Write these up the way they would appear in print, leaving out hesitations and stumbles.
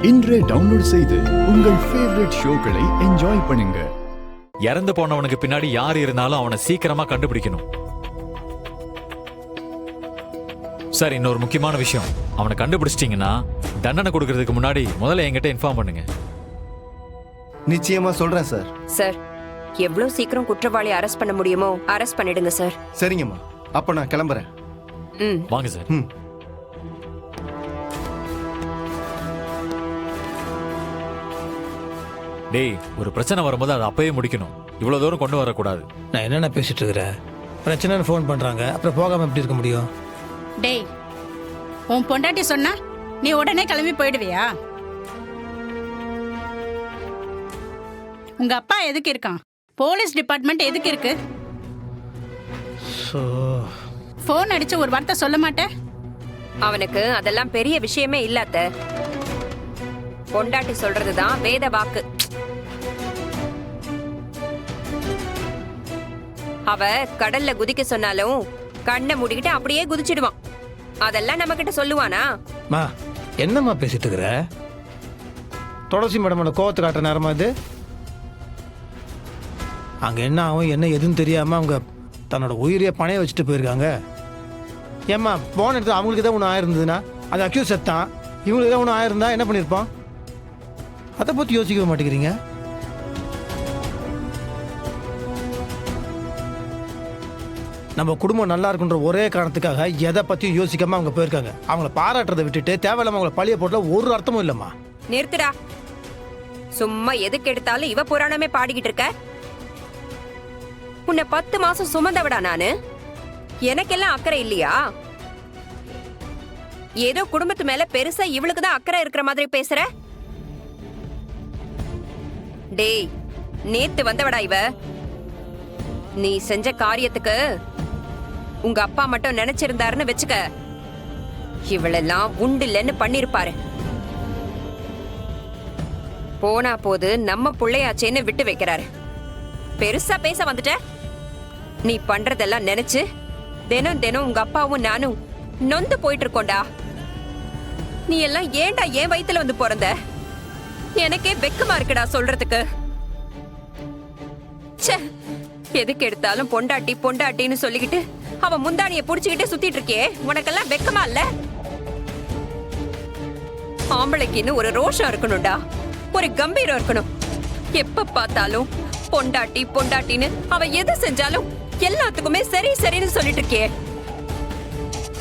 இன்றே டவுன்லோட் செய்து உங்கள் ஃபேவரட் ஷோக்களை என்ஜாய் பண்ணுங்க. இறந்து போனவனுக்கு பின்னாடி யார் இருந்தாலும் அவனை சீக்கிரமா கண்டுபிடிக்கணும். சார், இன்னொரு முக்கியமான விஷயம், அவனை கண்டுபிடிச்சிட்டீங்கன்னா தண்டனை கொடுக்கறதுக்கு முன்னாடி முதல்ல என்கிட்ட இன்ஃபார்ம் பண்ணுங்க. நிச்சயமா சொல்றேன் சார். சார், எவ்வளவு சீக்கிரம் குற்றவாளி அரெஸ்ட் பண்ண முடியுமோ அரெஸ்ட் பண்ணிடுங்க சார். சரிங்கம்மா, அப்ப நான் கிளம்புறேன். வாங்க சார். டேய், ஒரு பிரச்சனை வரும்போது அதை அப்பவே முடிக்கணும். இவ்வளவு தூரம் கொண்டு வரக்கூடாது. நான் என்னென்ன பேசிட்டு இருக்கிறேன்? பிரச்சனைன்னு ஃபோன் பண்றாங்க, அப்புறம் போகாம எப்படி இருக்க முடியும்? டேய், உன் பொண்டாட்டி சொன்னா நீ உடனே கிளம்பி போயிடுவியா? உங்க அப்பா எதுக்கு இருக்கான்? போலீஸ் டிபார்ட்மெண்ட் எதுக்கு இருக்கு? போன் அடிச்சு ஒரு வார்த்தை சொல்ல மாட்டேன்? அவனுக்கு அதெல்லாம் பெரிய விஷயமே இல்லாத. பொண்டாட்டி சொல்றதுதான் வேத வாக்கு. அவ கடல்ல குதிக்க சொன்னாலும் கண்ணை மூடிக்கிட்டு அப்படியே குதிச்சிடுவான். அதெல்லாம் நம்ம கிட்ட சொல்லுவானா? மா, என்னம்மா பேசிட்டு இருக்கிற? துளசி மேடமோட கோவத்தை காட்டுற நேரமா இது? அங்க என்ன ஆகும் என்ன எதுன்னு தெரியாம அவங்க தன்னோட உயிரியை பணைய வச்சுட்டு போயிருக்காங்க. ஏம்மா, போன இடத்துல அவங்களுக்கு தான் ஒன்று ஆயிருந்ததுன்னா அது அக்யூஸ் செத்தான், இவங்களுக்கு தான் ஒன்று ஆயிருந்தா என்ன பண்ணியிருப்பான்? அதை பத்தி யோசிக்க மாட்டேங்கிறீங்க. நம்ம குடும்பம் நல்லா இருக்குன்ற ஒரே காரணத்துக்காக எதை பத்தியும் யோசிக்காம அவங்க போயிருக்காங்க. அவங்கள பாராட்டுறதை விட்டுட்டு தேவையில்லாம அவங்கள பழிய போட்டல ஒரு அர்த்தமும் இல்லம்மா. நிறுத்துடா. சும்மா எதுக்கு எடுத்தாலும் இவ புராணமே பாடிக்கிட்டு இருக்க. உன்னை 10 மாசம் சுமந்தவடா நானு. எனக்கெல்லாம் அக்கறை இல்லையா? ஏதோ குடும்பத்து மேல பெருசா இவளுக்கு தான் அக்கறை இருக்கிற மாதிரி பேசுற. டேய், நேத்து வந்தவடா இவ. நீ செஞ்ச காரியத்துக்கு உங்க அப்பா மட்டும் நினைச்சிருந்தாருன்னு வச்சுக்க, இவளெல்லாம் உண்டில்லன்னு பண்ணிருப்பாரு. போனா போது நம்ம புள்ளையாச்சேன்னு விட்டு வைக்கிறாரு. பெருசா பேச வந்துட்ட. நீ பண்றதெல்லாம் நினைச்சு தினம் தினம் உங்க அப்பாவும் நானும் நொந்து போயிட்டு இருக்கோண்டா. நீ எல்லாம் ஏன்டா என் வயித்துல வந்து பிறந்த? எனக்கே வெக்கமா இருக்குடா சொல்றதுக்கு. ச்சே, எதுக்கு எடுத்தாலும் பொண்டாட்டி பொண்டாட்டின்னு சொல்லிக்கிட்டு அவ முந்தானிய புடிச்சுக்கிட்டே சுத்திட்டு இருக்கே, உனக்கெல்லாம் வெக்கமா இல்ல? ஆம்பளைக்குன்னு ஒரு ரோஷம் இருக்கணும்டா, ஒரு கம்பீரம் இருக்கணும். எப்ப பார்த்தாலும் பொண்டாட்டி பொண்டாட்டின்னு அவ எது செஞ்சாலும் எல்லாத்துக்குமே சரி சரின்னு சொல்லிட்டு இருக்கே.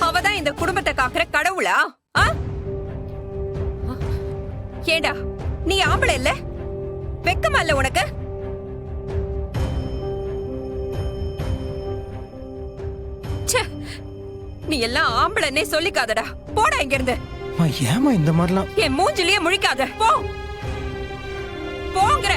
அவதான் இந்த குடும்பத்தை காக்குற கடவுளா? ஏண்டா, நீ ஆம்பளை இல்ல? வெக்கமா இல்ல உனக்கு? நீ எல்லாம் ஆம்பளைன்னே சொல்லிக்காதடா. போடா இங்க இருந்து. ஏமா இந்த மாதிரிலாம் என் மூஞ்சிலேயே முழிக்காத. போ போங்கற.